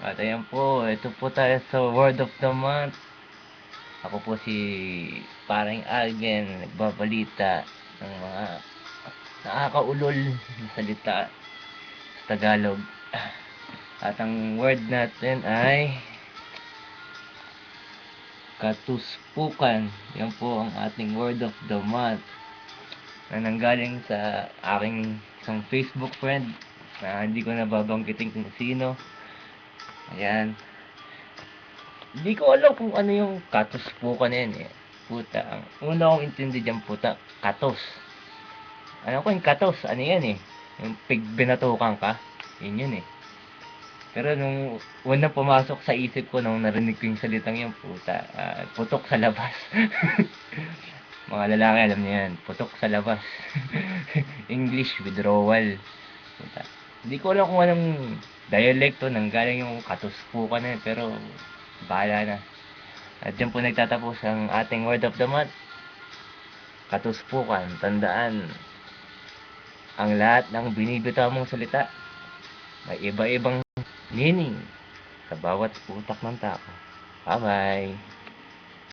At ayan po, ito po tayo sa Word of the Month. Ako po si Paring Alvin, nagbabalita ng mga nakakaulol na salita sa Tagalog. At ang word natin ay katuspukan. Yan po ang ating Word of the Month na nanggaling sa aking isang Facebook friend na hindi ko nababanggitin kung sino. Ayan. Hindi ko alam kung ano yung katuspukan na yan eh. Puta, ang una kong intindi dyan puta, katos. Alam ko yung katos, ano yan eh. Yung pig binatukan ka, yun yun eh. Pero nung unang pumasok sa isip ko nung narinig ko yung salitang yan, puta, putok sa labas. Mga lalaki alam niyo yan, putok sa labas. English withdrawal. Puta. Hindi ko alam kung anong dialect to, nanggaling yung katuspukan na yun, pero bahala na. At dyan po nagtatapos ang ating word of the month. Katuspukan, tandaan, ang lahat ng binibitaw mong salita may iba-ibang meaning sa bawat utak ng tao. Bye-bye!